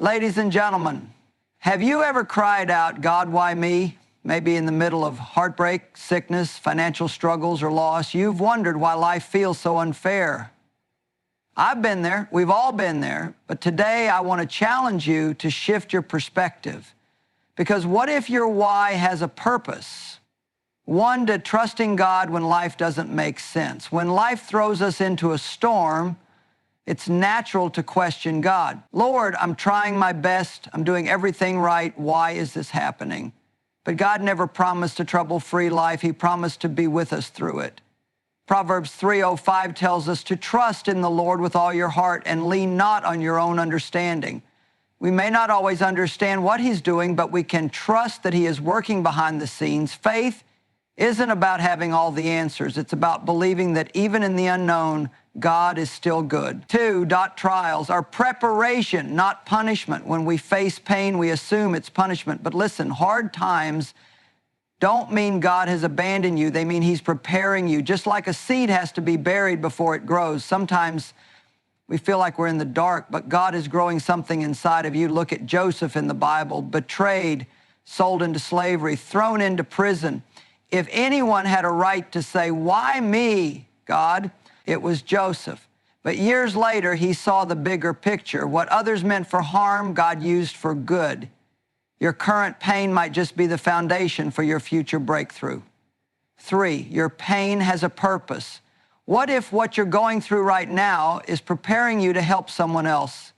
Ladies and gentlemen, have you ever cried out, God, why me? Maybe in the middle of heartbreak, sickness, financial struggles, or loss. You've wondered why life feels so unfair. I've been there. We've all been there. But today I want to challenge you to shift your perspective. Because what if your why has a purpose? One, to trusting God when life doesn't make sense. When life throws us into a storm, it's natural to question God. Lord, I'm trying my best. I'm doing everything right. Why is this happening? But God never promised a trouble-free life. He promised to be with us through it. Proverbs 3:05 tells us to trust in the Lord with all your heart and lean not on your own understanding. We may not always understand what He's doing, but we can trust that He is working behind the scenes. Faith isn't about having all the answers. It's about believing that even in the unknown, God is still good. 2, trials are preparation, not punishment. When we face pain, we assume it's punishment. But listen, hard times don't mean God has abandoned you. They mean He's preparing you. Just like a seed has to be buried before it grows. Sometimes we feel like we're in the dark, but God is growing something inside of you. Look at Joseph in the Bible, betrayed, sold into slavery, thrown into prison. If anyone had a right to say, why me, God? It was Joseph. But years later, he saw the bigger picture. What others meant for harm, God used for good. Your current pain might just be the foundation for your future breakthrough. 3, your pain has a purpose. What if what you're going through right now is preparing you to help someone else?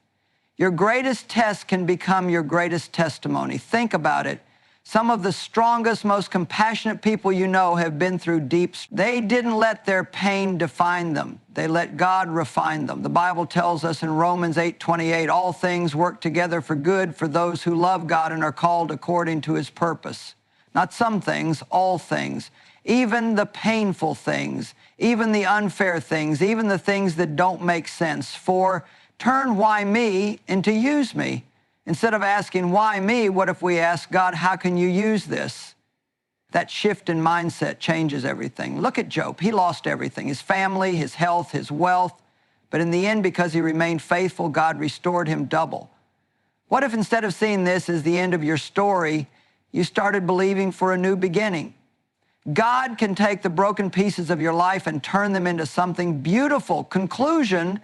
Your greatest test can become your greatest testimony. Think about it. Some of the strongest, most compassionate people you know have been through deep. They didn't let their pain define them. They let God refine them. The Bible tells us in Romans 8:28, all things work together for good for those who love God and are called according to His purpose. Not some things, all things. Even the painful things, even the unfair things, even the things that don't make sense. For turn why me into use me. Instead of asking, why me, what if we ask God, how can you use this? That shift in mindset changes everything. Look at Job. He lost everything, his family, his health, his wealth. But in the end, because he remained faithful, God restored him double. What if instead of seeing this as the end of your story, you started believing for a new beginning? God can take the broken pieces of your life and turn them into something beautiful. Conclusion.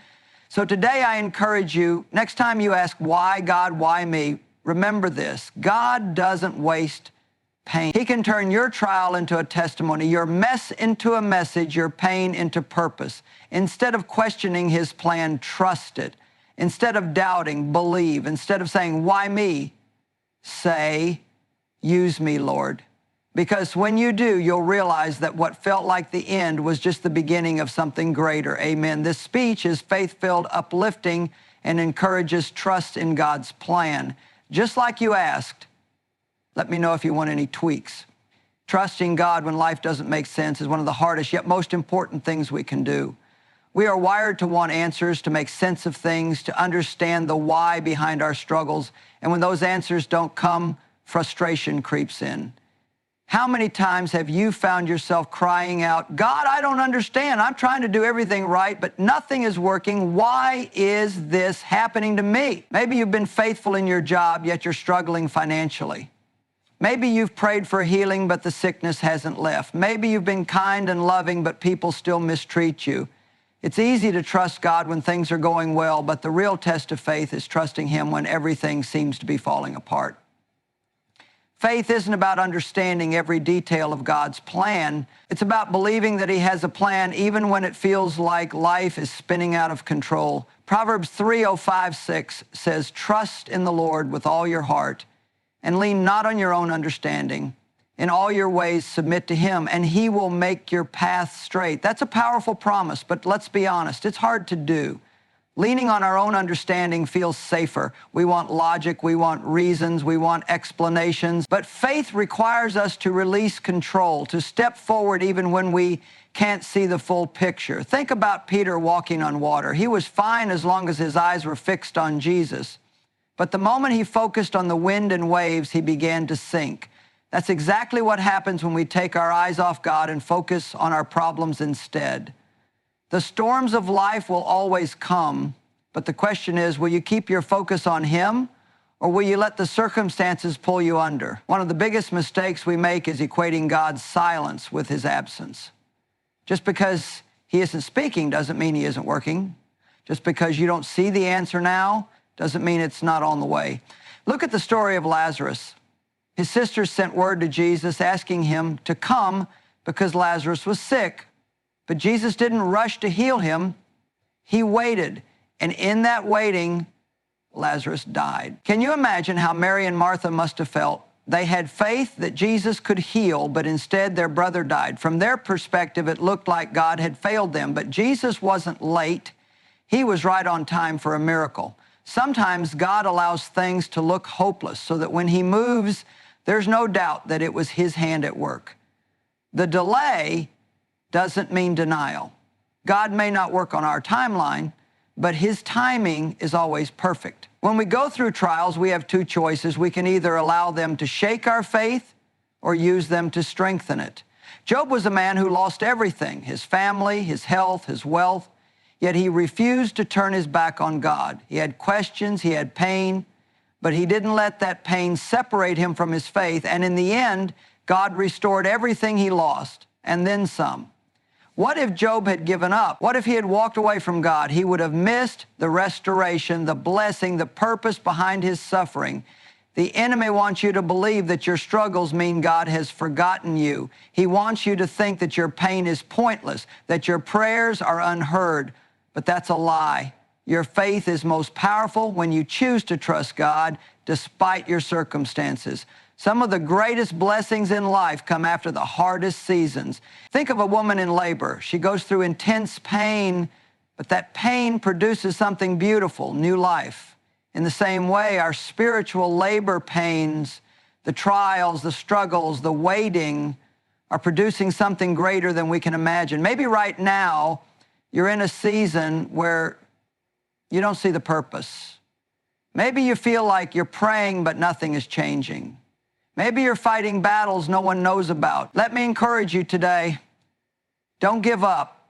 So today I encourage you, next time you ask, why God, why me, remember this. God doesn't waste pain. He can turn your trial into a testimony, your mess into a message, your pain into purpose. Instead of questioning His plan, trust it. Instead of doubting, believe. Instead of saying, why me, say, use me, Lord. Because when you do, you'll realize that what felt like the end was just the beginning of something greater. Amen. This speech is faith-filled, uplifting, and encourages trust in God's plan. Just like you asked, let me know if you want any tweaks. Trusting God when life doesn't make sense is one of the hardest yet most important things we can do. We are wired to want answers, to make sense of things, to understand the why behind our struggles. And when those answers don't come, frustration creeps in. How many times have you found yourself crying out, God, I don't understand. I'm trying to do everything right, but nothing is working. Why is this happening to me? Maybe you've been faithful in your job, yet you're struggling financially. Maybe you've prayed for healing, but the sickness hasn't left. Maybe you've been kind and loving, but people still mistreat you. It's easy to trust God when things are going well, but the real test of faith is trusting Him when everything seems to be falling apart. Faith isn't about understanding every detail of God's plan. It's about believing that He has a plan even when it feels like life is spinning out of control. Proverbs 3:05-6 says, trust in the Lord with all your heart and lean not on your own understanding. In all your ways submit to Him, and He will make your path straight. That's a powerful promise, but let's be honest, it's hard to do. Leaning on our own understanding feels safer. We want logic, we want reasons, we want explanations. But faith requires us to release control, to step forward even when we can't see the full picture. Think about Peter walking on water. He was fine as long as his eyes were fixed on Jesus. But the moment he focused on the wind and waves, he began to sink. That's exactly what happens when we take our eyes off God and focus on our problems instead. The storms of life will always come, but the question is, will you keep your focus on Him, Or will you let the circumstances pull you under? One of the biggest mistakes we make is equating God's silence with his absence. Just because he isn't speaking doesn't mean he isn't working. Just because you don't see the answer now doesn't mean it's not on the way. Look at the story of Lazarus. His sisters sent word to Jesus asking him to come because Lazarus was sick. But Jesus didn't rush to heal him. He waited. And in that waiting, Lazarus died. Can you imagine how Mary and Martha must have felt? They had faith that Jesus could heal, but instead their brother died. From their perspective, it looked like God had failed them. But Jesus wasn't late. He was right on time for a miracle. Sometimes God allows things to look hopeless so that when he moves, there's no doubt that it was his hand at work. The delay doesn't mean denial. God may not work on our timeline, but his timing is always perfect. When we go through trials, we have two choices. We can either allow them to shake our faith or use them to strengthen it. Job was a man who lost everything, his family, his health, his wealth, yet he refused to turn his back on God. He had questions, he had pain, but he didn't let that pain separate him from his faith. And in the end, God restored everything he lost, and then some. What if Job had given up? What if he had walked away from God? He would have missed the restoration, the blessing, the purpose behind his suffering. The enemy wants you to believe that your struggles mean God has forgotten you. He wants you to think that your pain is pointless, that your prayers are unheard. But that's a lie. Your faith is most powerful when you choose to trust God despite your circumstances. Some of the greatest blessings in life come after the hardest seasons. Think of a woman in labor. She goes through intense pain, but that pain produces something beautiful, new life. In the same way, our spiritual labor pains, the trials, the struggles, the waiting, are producing something greater than we can imagine. Maybe right now, you're in a season where you don't see the purpose. Maybe you feel like you're praying, but nothing is changing. Maybe you're fighting battles no one knows about. Let me encourage you today. Don't give up.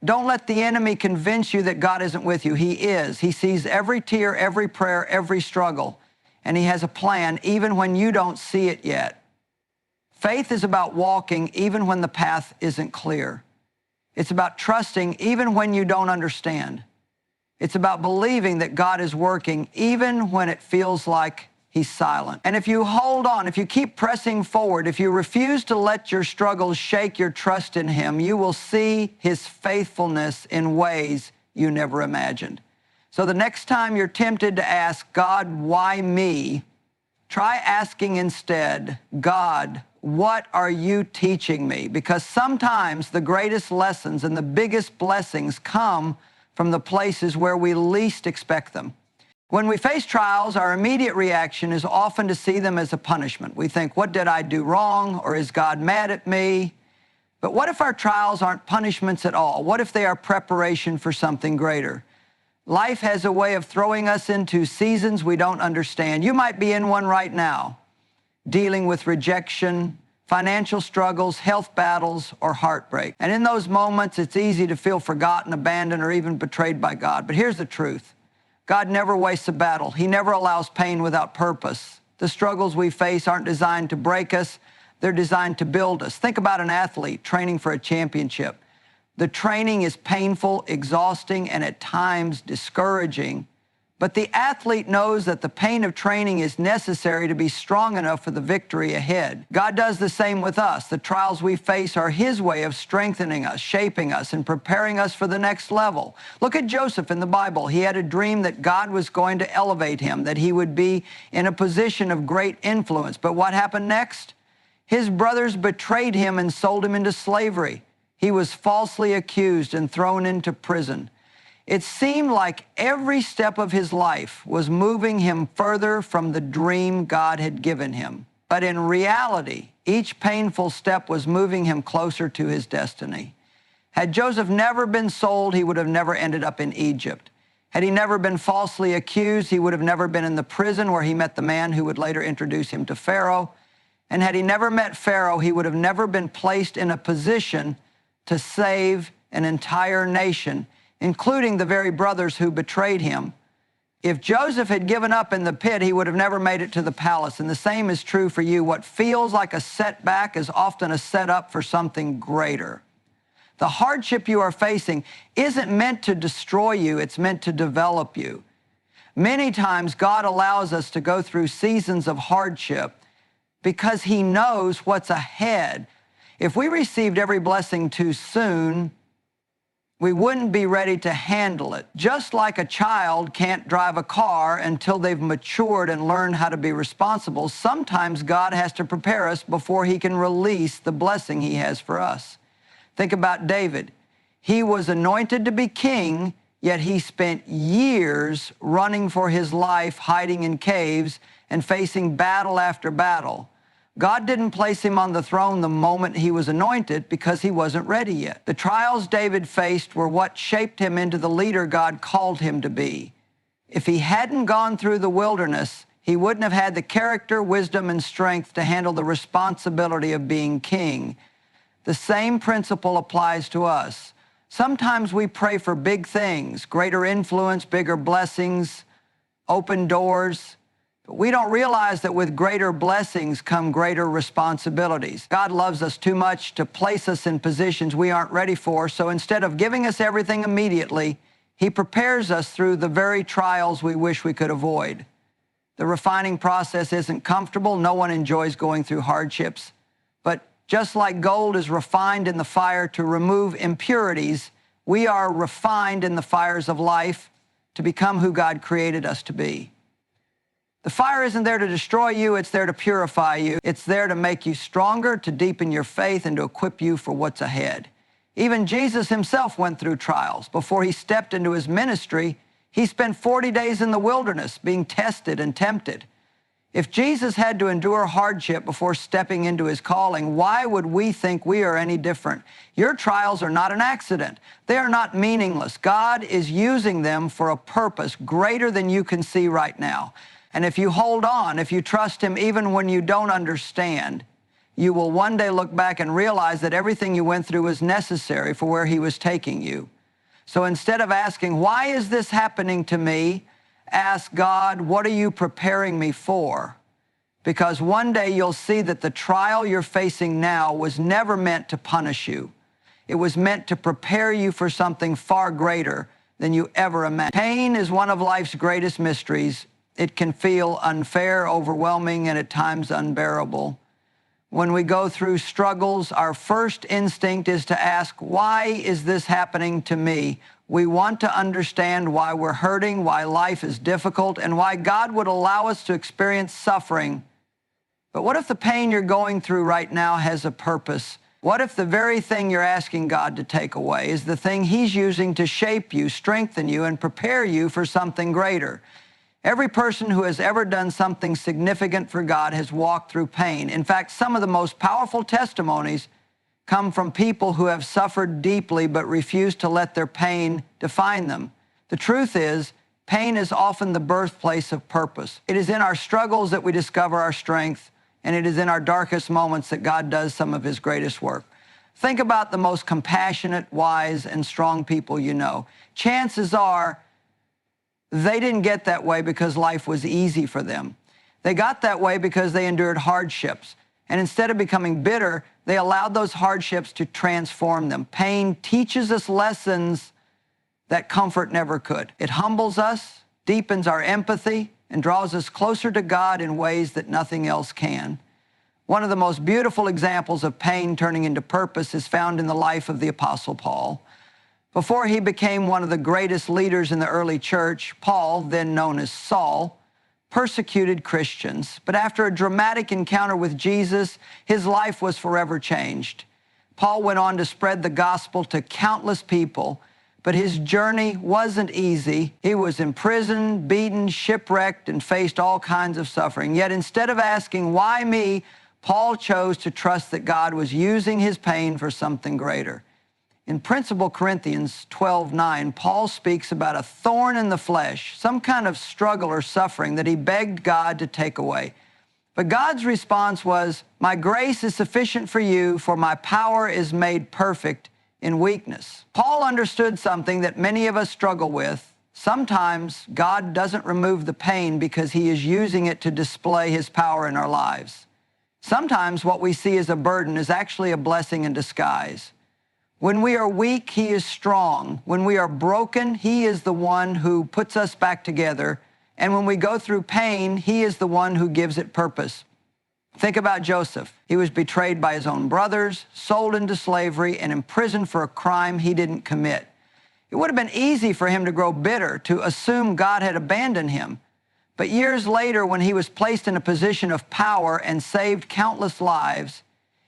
Don't let the enemy convince you that God isn't with you. He is. He sees every tear, every prayer, every struggle, and he has a plan even when you don't see it yet. Faith is about walking even when the path isn't clear. It's about trusting even when you don't understand. It's about believing that God is working even when it feels like he's silent. And if you hold on, if you keep pressing forward, if you refuse to let your struggles shake your trust in him, you will see his faithfulness in ways you never imagined. So the next time you're tempted to ask, God, why me? Try asking instead, God, what are you teaching me? Because sometimes the greatest lessons and the biggest blessings come from the places where we least expect them. When we face trials, our immediate reaction is often to see them as a punishment. We think, what did I do wrong? Or is God mad at me? But what if our trials aren't punishments at all? What if they are preparation for something greater? Life has a way of throwing us into seasons we don't understand. You might be in one right now, dealing with rejection, financial struggles, health battles, or heartbreak. And in those moments, it's easy to feel forgotten, abandoned, or even betrayed by God. But here's the truth. God never wastes a battle. He never allows pain without purpose. The struggles we face aren't designed to break us. They're designed to build us. Think about an athlete training for a championship. The training is painful, exhausting, and at times discouraging. But the athlete knows that the pain of training is necessary to be strong enough for the victory ahead. God does the same with us. The trials we face are his way of strengthening us, shaping us, and preparing us for the next level. Look at Joseph in the Bible. He had a dream that God was going to elevate him, that he would be in a position of great influence. But what happened next? His brothers betrayed him and sold him into slavery. He was falsely accused and thrown into prison. It seemed like every step of his life was moving him further from the dream God had given him. But in reality, each painful step was moving him closer to his destiny. Had Joseph never been sold, he would have never ended up in Egypt. Had he never been falsely accused, he would have never been in the prison where he met the man who would later introduce him to Pharaoh. And had he never met Pharaoh, he would have never been placed in a position to save an entire nation, including the very brothers who betrayed him. If Joseph had given up in the pit, he would have never made it to the palace. And the same is true for you. What feels like a setback is often a setup for something greater. The hardship you are facing isn't meant to destroy you, it's meant to develop you. Many times God allows us to go through seasons of hardship because He knows what's ahead. If we received every blessing too soon, we wouldn't be ready to handle it. Just like a child can't drive a car until they've matured and learned how to be responsible, sometimes God has to prepare us before He can release the blessing He has for us. Think about David. He was anointed to be king, yet he spent years running for his life, hiding in caves and facing battle after battle. God didn't place him on the throne the moment he was anointed because he wasn't ready yet. The trials David faced were what shaped him into the leader God called him to be. If he hadn't gone through the wilderness, he wouldn't have had the character, wisdom, and strength to handle the responsibility of being king. The same principle applies to us. Sometimes we pray for big things, greater influence, bigger blessings, open doors. But we don't realize that with greater blessings come greater responsibilities. God loves us too much to place us in positions we aren't ready for, so instead of giving us everything immediately, He prepares us through the very trials we wish we could avoid. The refining process isn't comfortable. No one enjoys going through hardships. But just like gold is refined in the fire to remove impurities, we are refined in the fires of life to become who God created us to be. The fire isn't there to destroy you, it's there to purify you. It's there to make you stronger, to deepen your faith, and to equip you for what's ahead. Even Jesus Himself went through trials. Before He stepped into His ministry, He spent 40 days in the wilderness being tested and tempted. If Jesus had to endure hardship before stepping into His calling, why would we think we are any different? Your trials are not an accident. They are not meaningless. God is using them for a purpose greater than you can see right now. And if you hold on, if you trust Him even when you don't understand, you will one day look back and realize that everything you went through was necessary for where He was taking you. So instead of asking, why is this happening to me? Ask God, what are you preparing me for? Because one day you'll see that the trial you're facing now was never meant to punish you. It was meant to prepare you for something far greater than you ever imagined. Pain is one of life's greatest mysteries. It can feel unfair, overwhelming, and at times unbearable. When we go through struggles, our first instinct is to ask, why is this happening to me? We want to understand why we're hurting, why life is difficult, and why God would allow us to experience suffering. But what if the pain you're going through right now has a purpose? What if the very thing you're asking God to take away is the thing He's using to shape you, strengthen you, and prepare you for something greater? Every person who has ever done something significant for God has walked through pain. In fact, some of the most powerful testimonies come from people who have suffered deeply but refuse to let their pain define them. The truth is, pain is often the birthplace of purpose. It is in our struggles that we discover our strength, and it is in our darkest moments that God does some of His greatest work. Think about the most compassionate, wise, and strong people you know. Chances are they didn't get that way because life was easy for them. They got that way because they endured hardships. And instead of becoming bitter, they allowed those hardships to transform them. Pain teaches us lessons that comfort never could. It humbles us, deepens our empathy, and draws us closer to God in ways that nothing else can. One of the most beautiful examples of pain turning into purpose is found in the life of the Apostle Paul. Before he became one of the greatest leaders in the early church, Paul, then known as Saul, persecuted Christians. But after a dramatic encounter with Jesus, his life was forever changed. Paul went on to spread the gospel to countless people, but his journey wasn't easy. He was imprisoned, beaten, shipwrecked, and faced all kinds of suffering. Yet instead of asking, why me, Paul chose to trust that God was using his pain for something greater. In Principal Corinthians 12:9, Paul speaks about a thorn in the flesh, some kind of struggle or suffering that he begged God to take away. But God's response was, my grace is sufficient for you, for my power is made perfect in weakness. Paul understood something that many of us struggle with. Sometimes God doesn't remove the pain because he is using it to display his power in our lives. Sometimes what we see as a burden is actually a blessing in disguise. When we are weak, he is strong. When we are broken, he is the one who puts us back together. And when we go through pain, he is the one who gives it purpose. Think about Joseph. He was betrayed by his own brothers, sold into slavery, and imprisoned for a crime he didn't commit. It would have been easy for him to grow bitter, to assume God had abandoned him. But years later, when he was placed in a position of power and saved countless lives,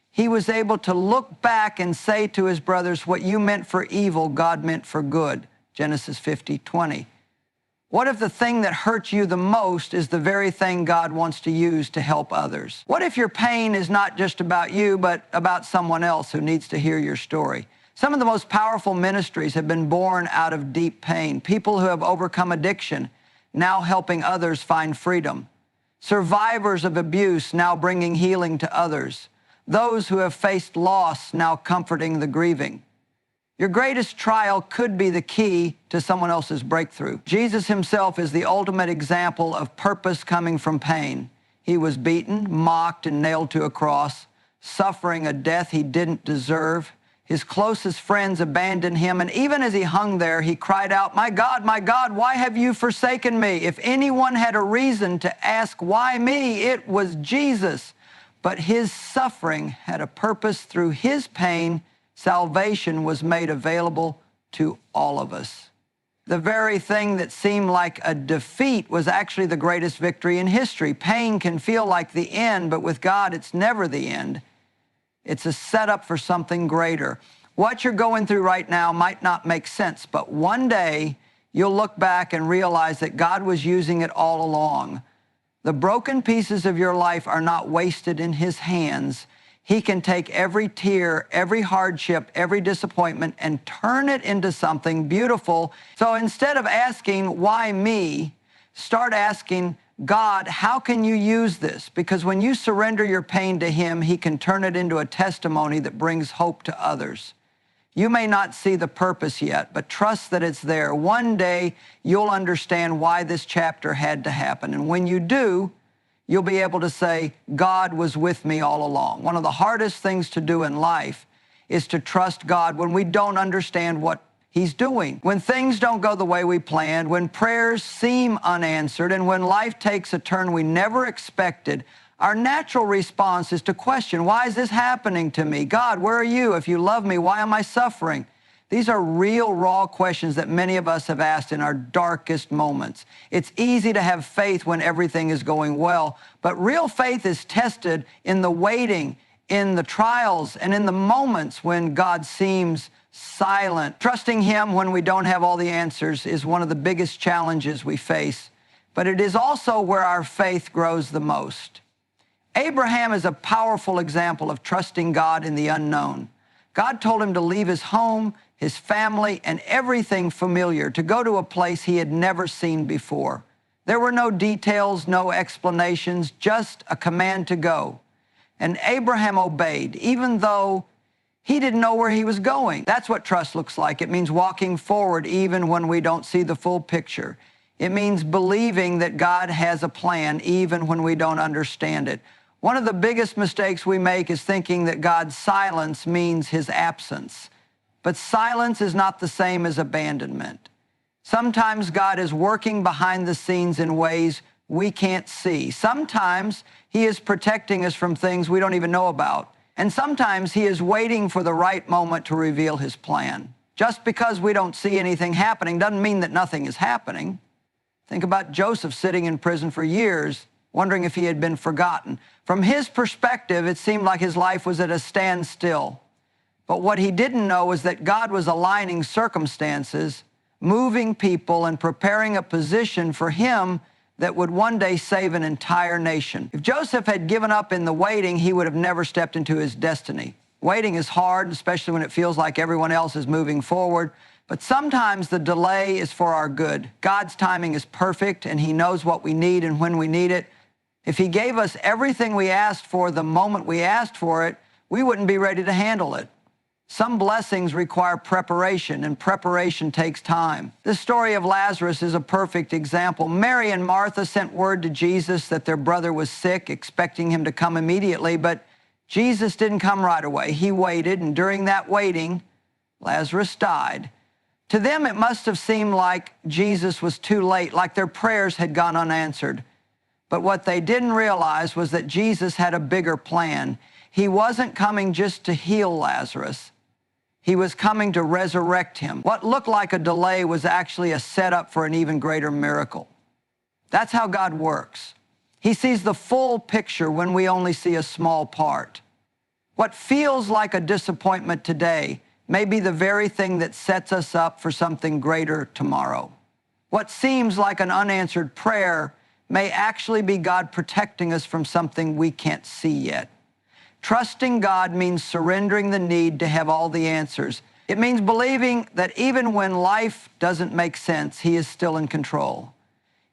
he was able to look back and say to his brothers, "What you meant for evil, God meant for good." Genesis 50:20. What if the thing that hurts you the most is the very thing God wants to use to help others? What if your pain is not just about you, but about someone else who needs to hear your story? Some of the most powerful ministries have been born out of deep pain. People who have overcome addiction, now helping others find freedom. Survivors of abuse, now bringing healing to others. Those who have faced loss, now comforting the grieving. Your greatest trial could be the key to someone else's breakthrough. Jesus himself is the ultimate example of purpose coming from pain. He was beaten, mocked, and nailed to a cross, suffering a death he didn't deserve. His closest friends abandoned him, and even as he hung there, he cried out, my God, why have you forsaken me?" If anyone had a reason to ask, "Why me?" it was Jesus. But his suffering had a purpose. Through his pain, salvation was made available to all of us. The very thing that seemed like a defeat was actually the greatest victory in history. Pain can feel like the end, but with God, it's never the end. It's a setup for something greater. What you're going through right now might not make sense, but one day you'll look back and realize that God was using it all along. The broken pieces of your life are not wasted in his hands. He can take every tear, every hardship, every disappointment, and turn it into something beautiful. So instead of asking, "Why me?" start asking, "God, how can you use this?" Because when you surrender your pain to him, he can turn it into a testimony that brings hope to others. You may not see the purpose yet, but trust that it's there. One day, you'll understand why this chapter had to happen. And when you do, you'll be able to say, "God was with me all along." One of the hardest things to do in life is to trust God when we don't understand what he's doing. When things don't go the way we planned, when prayers seem unanswered, and when life takes a turn we never expected, our natural response is to question, "Why is this happening to me? God, where are you? If you love me, why am I suffering?" These are real, raw questions that many of us have asked in our darkest moments. It's easy to have faith when everything is going well, but real faith is tested in the waiting, in the trials, and in the moments when God seems silent. Trusting him when we don't have all the answers is one of the biggest challenges we face, but it is also where our faith grows the most. Abraham is a powerful example of trusting God in the unknown. God told him to leave his home, his family, and everything familiar to go to a place he had never seen before. There were no details, no explanations, just a command to go. And Abraham obeyed, even though he didn't know where he was going. That's what trust looks like. It means walking forward even when we don't see the full picture. It means believing that God has a plan even when we don't understand it. One of the biggest mistakes we make is thinking that God's silence means his absence. But silence is not the same as abandonment. Sometimes God is working behind the scenes in ways we can't see. Sometimes he is protecting us from things we don't even know about. And sometimes he is waiting for the right moment to reveal his plan. Just because we don't see anything happening doesn't mean that nothing is happening. Think about Joseph sitting in prison for years, wondering if he had been forgotten. From his perspective, it seemed like his life was at a standstill. But what he didn't know was that God was aligning circumstances, moving people, and preparing a position for him that would one day save an entire nation. If Joseph had given up in the waiting, he would have never stepped into his destiny. Waiting is hard, especially when it feels like everyone else is moving forward. But sometimes the delay is for our good. God's timing is perfect, and he knows what we need and when we need it. If he gave us everything we asked for the moment we asked for it, we wouldn't be ready to handle it. Some blessings require preparation, and preparation takes time. The story of Lazarus is a perfect example. Mary and Martha sent word to Jesus that their brother was sick, expecting him to come immediately, but Jesus didn't come right away. He waited, and during that waiting, Lazarus died. To them, it must have seemed like Jesus was too late, like their prayers had gone unanswered. But what they didn't realize was that Jesus had a bigger plan. He wasn't coming just to heal Lazarus. He was coming to resurrect him. What looked like a delay was actually a setup for an even greater miracle. That's how God works. He sees the full picture when we only see a small part. What feels like a disappointment today may be the very thing that sets us up for something greater tomorrow. What seems like an unanswered prayer may actually be God protecting us from something we can't see yet. Trusting God means surrendering the need to have all the answers. It means believing that even when life doesn't make sense, He is still in control.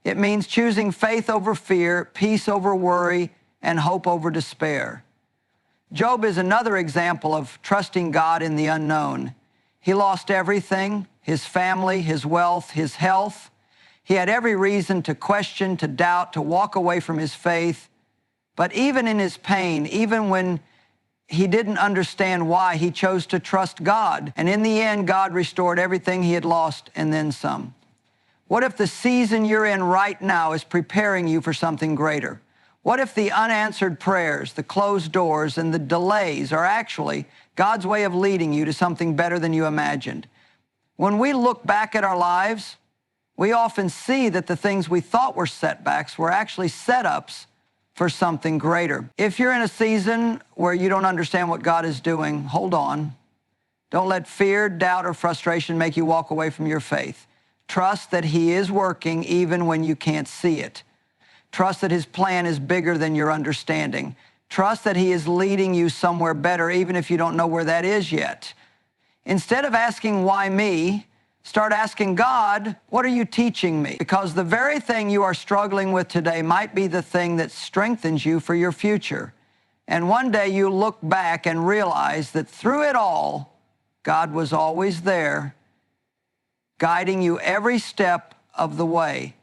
It means choosing faith over fear, peace over worry, and hope over despair. Job is another example of trusting God in the unknown. He lost everything: his family, his wealth, his health. He had every reason to question, to doubt, to walk away from his faith. But even in his pain, even when he didn't understand why, he chose to trust God. And in the end, God restored everything he had lost and then some. What if the season you're in right now is preparing you for something greater? What if the unanswered prayers, the closed doors, and the delays are actually God's way of leading you to something better than you imagined? When we look back at our lives, we often see that the things we thought were setbacks were actually setups for something greater. If you're in a season where you don't understand what God is doing, hold on. Don't let fear, doubt, or frustration make you walk away from your faith. Trust that He is working even when you can't see it. Trust that His plan is bigger than your understanding. Trust that He is leading you somewhere better, even if you don't know where that is yet. Instead of asking, why me? Start asking God, what are you teaching me? Because the very thing you are struggling with today might be the thing that strengthens you for your future. And one day you look back and realize that through it all, God was always there, guiding you every step of the way.